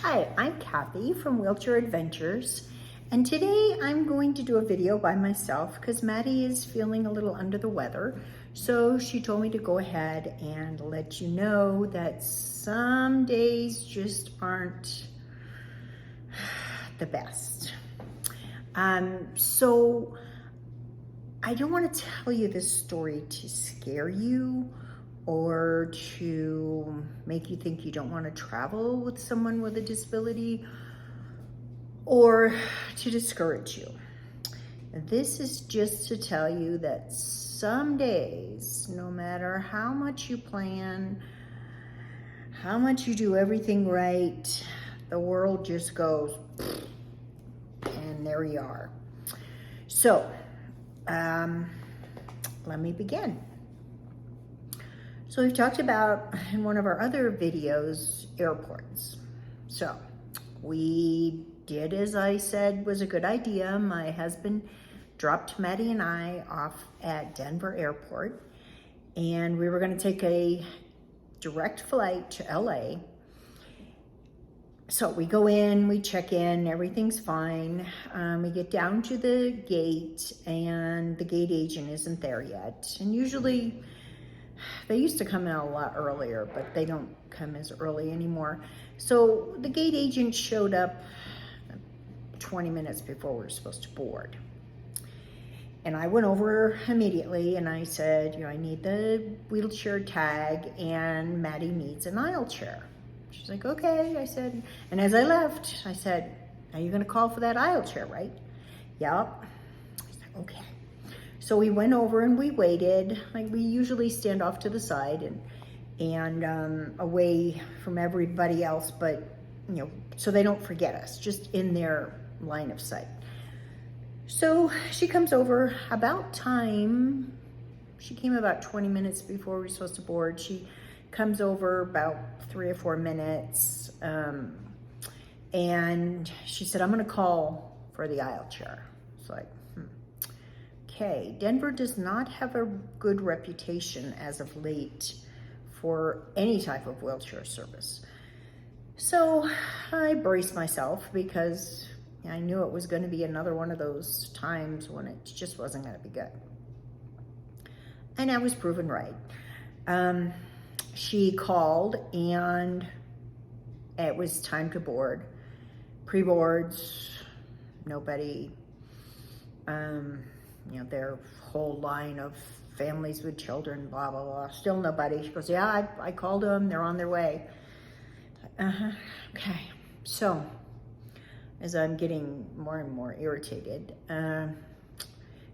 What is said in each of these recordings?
Hi, I'm Kathy from Wheelchair Adventures, and today I'm going to do a video by myself because Maddie is feeling a little under the weather. So she told me to go ahead and let you know that some days just aren't the best. So I don't want to tell you this story to scare you or to make you think you don't want to travel with someone with a disability or to discourage you. This is just to tell you that some days, no matter how much you plan, how much you do everything right, the world just goes, and there you are. So, let me begin. So we've talked about in one of our other videos, airports. So we did as I said was a good idea. My husband dropped Maddie and I off at Denver Airport, and we were going to take a direct flight to LA. So we go in, we check in, everything's fine. We get down to the gate, and the gate agent isn't there yet. And usually, they used to come in a lot earlier, but they don't come as early anymore. So the gate agent showed up 20 minutes before we were supposed to board. And I went over immediately and I said, I need the wheelchair tag and Maddie needs an aisle chair. She's like, okay, I said. And as I left, I said, are you gonna call for that aisle chair, right? Yep. I said, okay. So we went over and we waited, like we usually stand off to the side and away from everybody else, but so they don't forget us, just in their line of sight. So she comes over about time. She came about 20 minutes before we were supposed to board. She comes over about 3 or 4 minutes, and she said, I'm gonna call for the aisle chair. It's like, okay, Denver does not have a good reputation as of late for any type of wheelchair service. So I braced myself because I knew it was going to be another one of those times when it just wasn't going to be good. And I was proven right. She called and it was time to board. Pre-boards, nobody, their whole line of families with children, blah, blah, blah. Still nobody. She goes, yeah, I called them. They're on their way. Okay. So as I'm getting more and more irritated,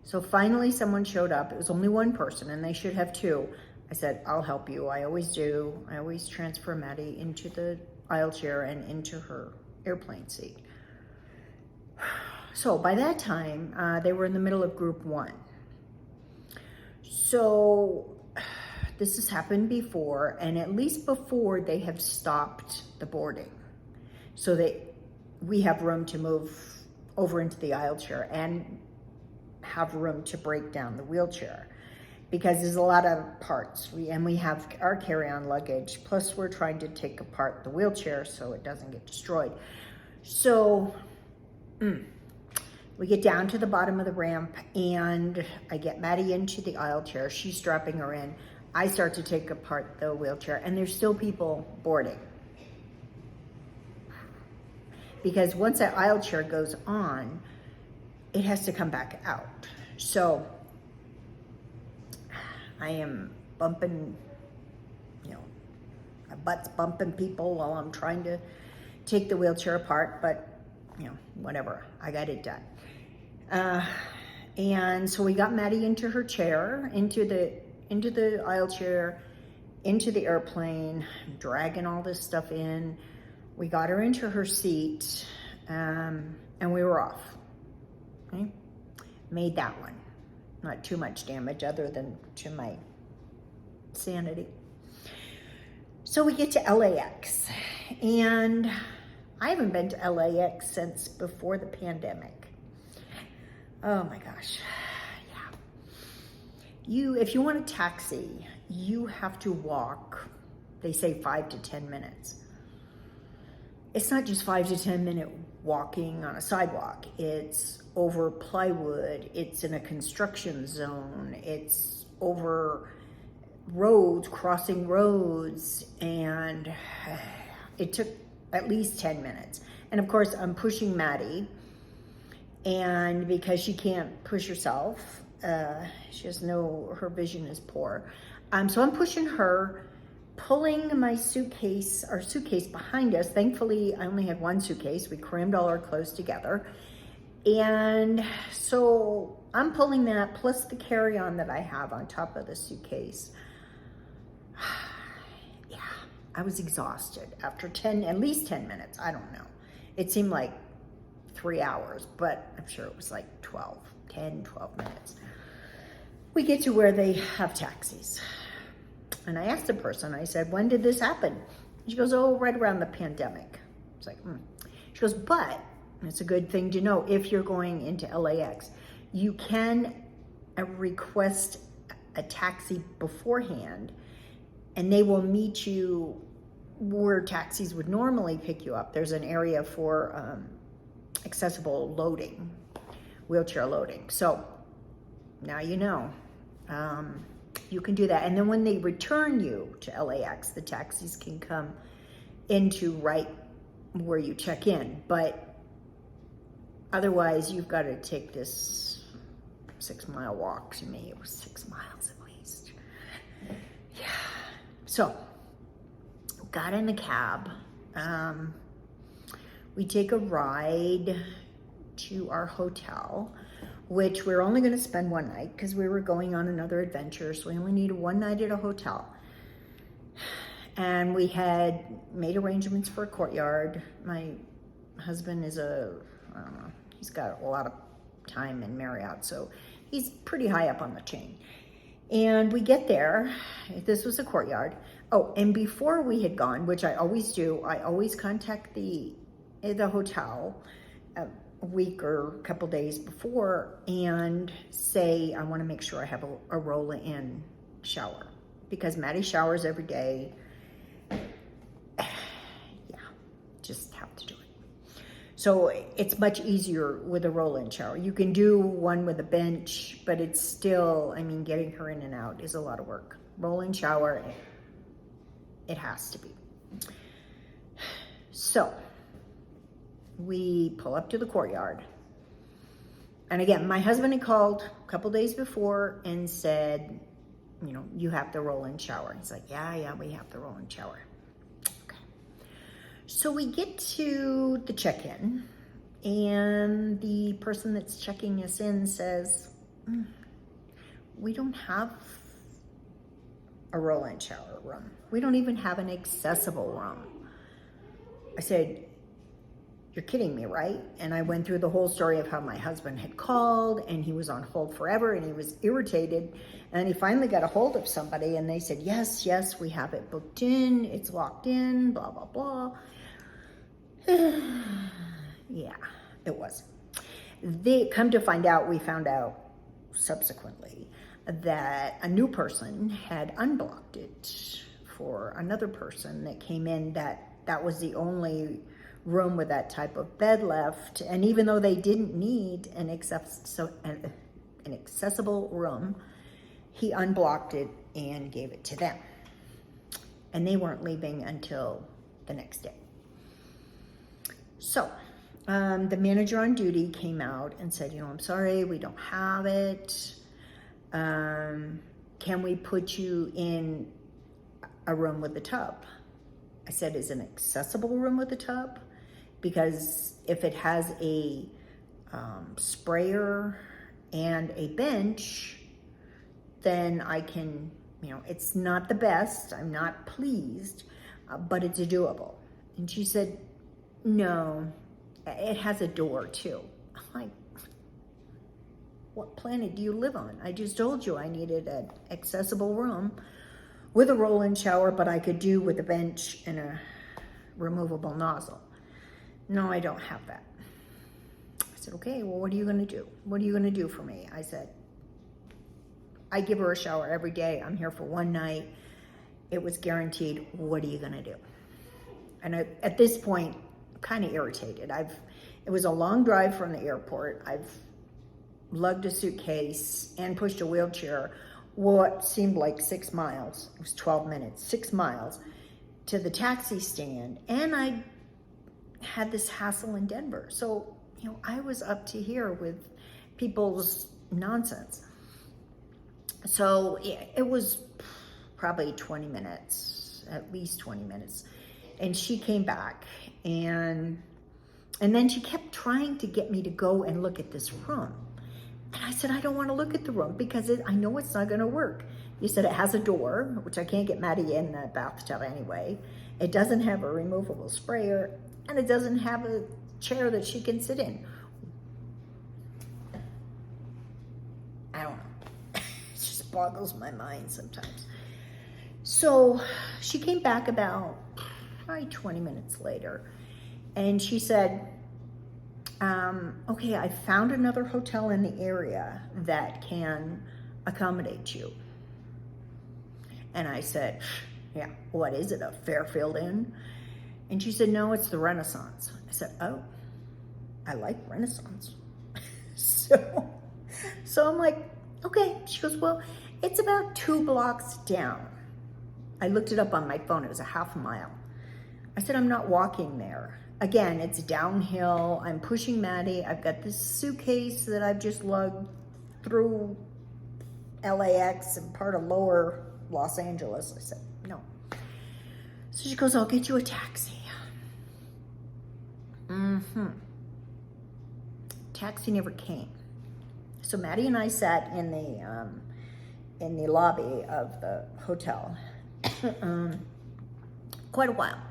so finally someone showed up. It was only one person and they should have two. I said, I'll help you. I always do. I always transfer Maddie into the aisle chair and into her airplane seat. So by that time, they were in the middle of group 1. So this has happened before, and at least before they have stopped the boarding. So we have room to move over into the aisle chair and have room to break down the wheelchair because there's a lot of parts. We have our carry-on luggage, plus we're trying to take apart the wheelchair so it doesn't get destroyed. So, we get down to the bottom of the ramp and I get Maddie into the aisle chair. She's strapping her in. I start to take apart the wheelchair and there's still people boarding. Because once that aisle chair goes on, it has to come back out. So I am bumping, my butt's bumping people while I'm trying to take the wheelchair apart, but whatever, I got it done. And so we got Maddie into her chair, into the aisle chair, into the airplane, dragging all this stuff in. We got her into her seat, and we were off. Okay? Made that one. Not too much damage other than to my sanity. So we get to LAX, and I haven't been to LAX since before the pandemic. Oh my gosh, yeah. If you want a taxi, you have to walk, they say 5 to 10 minutes. it's not just 5 to 10 minute walking on a sidewalk. It's over plywood. It's in a construction zone. It's over roads, crossing roads, and it took at least 10 minutes. And of course, I'm pushing Maddie, and because she can't push herself, she has her vision is poor. So I'm pushing her, pulling our suitcase behind us. Thankfully, I only had one suitcase. We crammed all our clothes together. And so I'm pulling that plus the carry-on that I have on top of the suitcase. Yeah, I was exhausted after at least 10 minutes. I don't know. It seemed like 3 hours, but I'm sure it was like 12 minutes. We get to where they have taxis. And I asked the person, I said, when did this happen? She goes, oh, right around the pandemic. It's like, She goes, but it's a good thing to know if you're going into LAX, you can request a taxi beforehand, and they will meet you where taxis would normally pick you up. There's an area for accessible loading, wheelchair loading. So now you know. You can do that. And then when they return you to LAX, the taxis can come into right where you check in. But otherwise, you've got to take this 6-mile walk. To me, it was 6 miles at least. Yeah. So, got in the cab. We take a ride to our hotel, which we're only going to spend one night because we were going on another adventure. So we only needed one night at a hotel. And we had made arrangements for a courtyard. My husband is I don't know, he's got a lot of time in Marriott, so he's pretty high up on the chain. And we get there. This was a courtyard. Oh, and before we had gone, which I always do, I always contact the hotel a week or a couple days before and say, I want to make sure I have a roll-in shower, because Maddie showers every day. Yeah, just have to do it. So it's much easier with a roll-in shower. You can do one with a bench, but it's still, getting her in and out is a lot of work. Roll-in shower, it has to be. So we pull up to the courtyard. And again, my husband had called a couple days before and said, you have the roll-in shower. He's like, yeah, we have the roll-in shower. Okay. So we get to the check-in, and the person that's checking us in says, we don't have a roll-in shower room. We don't even have an accessible room. I said, you're kidding me, right? And I went through the whole story of how my husband had called and he was on hold forever and he was irritated. And he finally got a hold of somebody and they said, yes, we have it booked in. It's locked in, blah, blah, blah. Yeah, it was. They come to find out, we found out subsequently that a new person had unblocked it for another person that came in, that was the only room with that type of bed left. And even though they didn't need an accessible room, he unblocked it and gave it to them. And they weren't leaving until the next day. So the manager on duty came out and said, I'm sorry, we don't have it. Can we put you in a room with a tub? I said, is an accessible room with a tub? Because if it has a sprayer and a bench, then I can, it's not the best. I'm not pleased, but it's doable. And she said, no, it has a door too. I'm like, what planet do you live on? I just told you I needed an accessible room with a roll-in shower, but I could do with a bench and a removable nozzle. No, I don't have that. I said, okay, well, what are you going to do? What are you going to do for me? I said, I give her a shower every day. I'm here for one night. It was guaranteed. What are you going to do? And at this point, kind of irritated. It was a long drive from the airport. I've lugged a suitcase and pushed a wheelchair what seemed like 6 miles. It was 12 minutes, 6 miles to the taxi stand. And I had this hassle in Denver. So, I was up to here with people's nonsense. So it was probably 20 minutes, at least 20 minutes. And she came back and then she kept trying to get me to go and look at this room. And I said, I don't want to look at the room because I know it's not going to work. You said it has a door, which I can't get Maddie in the bathtub anyway. It doesn't have a removable sprayer, and it doesn't have a chair that she can sit in. I don't know. It just boggles my mind sometimes. So she came back about probably 20 minutes later, and she said, okay, I found another hotel in the area that can accommodate you. And I said, yeah, what is it, a Fairfield Inn? And she said, no, it's the Renaissance. I said, oh, I like Renaissance. So I'm like, okay. She goes, well, it's about 2 blocks down. I looked it up on my phone. It was a half a mile. I said, I'm not walking there. Again, it's downhill. I'm pushing Maddie. I've got this suitcase that I've just lugged through LAX and part of lower Los Angeles. I said, no. So she goes, I'll get you a taxi. Taxi never came. So Maddie and I sat in the lobby of the hotel quite a while.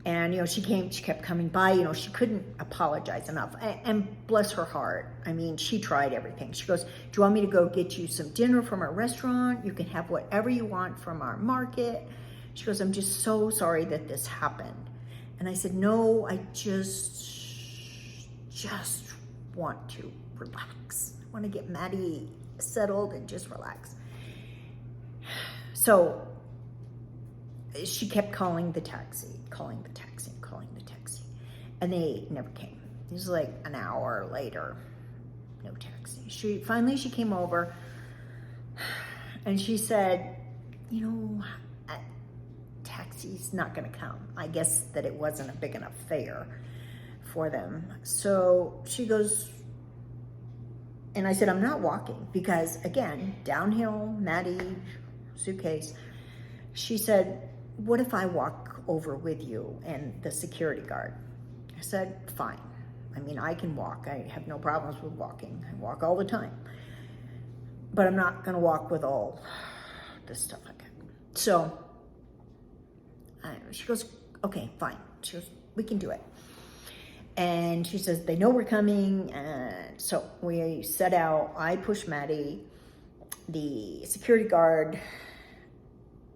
And, she kept coming by, she couldn't apologize enough. And bless her heart, she tried everything. She goes, do you want me to go get you some dinner from our restaurant? You can have whatever you want from our market. She goes, I'm just so sorry that this happened. And I said, no, I just want to relax. I want to get Maddie settled and just relax. So she kept calling the taxi. And they never came. It was like an hour later, no taxi. She came over and she said, taxi's not gonna come. I guess that it wasn't a big enough fare for them. So she goes, and I said, I'm not walking because again, downhill, Maddie, suitcase. She said, what if I walk over with you and the security guard? I said, fine. I can walk. I have no problems with walking. I walk all the time. But I'm not going to walk with all this stuff like that. So she goes, okay, fine. She goes, we can do it. And she says, they know we're coming. And so we set out. I pushed Maddie. The security guard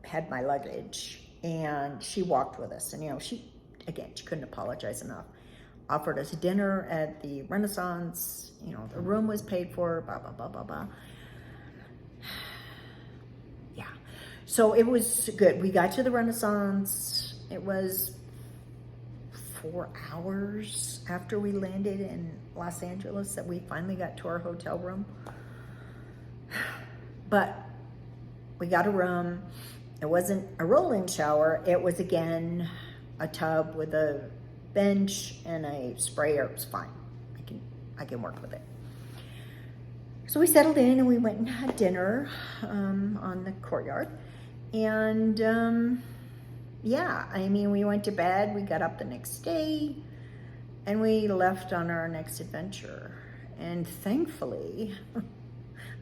had my luggage. And she walked with us. And, she couldn't apologize enough. Offered us dinner at the Renaissance. The room was paid for, blah, blah, blah, blah, blah. Yeah. So it was good. We got to the Renaissance. It was 4 hours after we landed in Los Angeles that we finally got to our hotel room. But we got a room. It wasn't a roll-in shower. It was, again, a tub with a bench and a sprayer. It was fine. I can work with it. So we settled in and we went and had dinner on the courtyard. And we went to bed. We got up the next day and we left on our next adventure. And thankfully,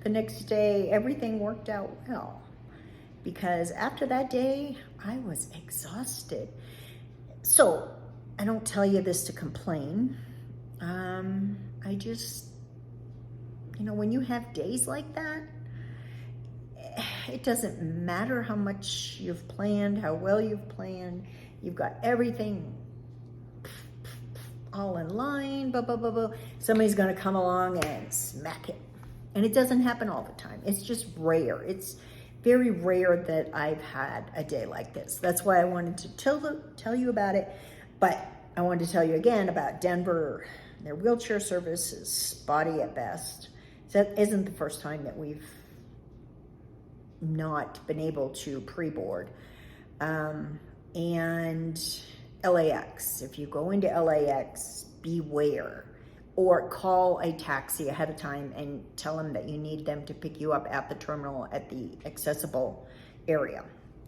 the next day, everything worked out well. Because after that day, I was exhausted. So, I don't tell you this to complain. I just, when you have days like that, it doesn't matter how much you've planned, how well you've planned. You've got everything all in line, blah, blah, blah, blah. Somebody's going to come along and smack it. And it doesn't happen all the time. It's just rare. It's very rare that I've had a day like this. That's why I wanted to tell you about it. But I wanted to tell you again about Denver. Their wheelchair service is spotty at best. That isn't the first time that we've not been able to pre-board. And LAX, if you go into LAX, beware, or call a taxi ahead of time and tell them that you need them to pick you up at the terminal at the accessible area.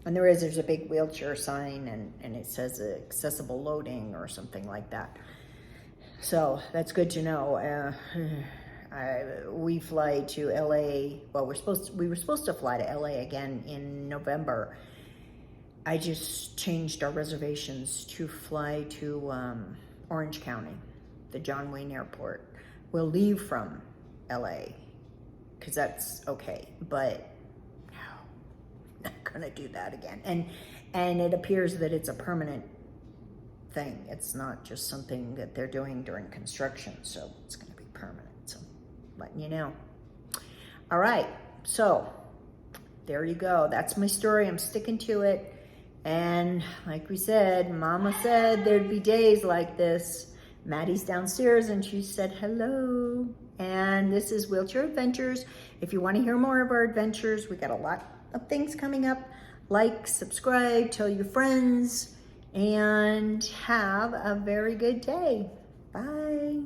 And there's a big wheelchair sign, and it says accessible loading or something like that. So that's good to know. We fly to LA. Well, we were supposed to fly to LA again in November. I just changed our reservations to fly to Orange County, the John Wayne Airport. We'll leave from LA because that's okay, but no, not gonna do that again. And it appears that it's a permanent thing. It's not just something that they're doing during construction, so it's gonna be permanent. So letting you know. All right, so there you go. That's my story. I'm sticking to it. And like we said, Mama said there'd be days like this. Maddie's downstairs and she said hello. And this is Wheelchair Adventures. If you want to hear more of our adventures, we got a lot of things coming up. Like, subscribe, tell your friends, and have a very good day. Bye.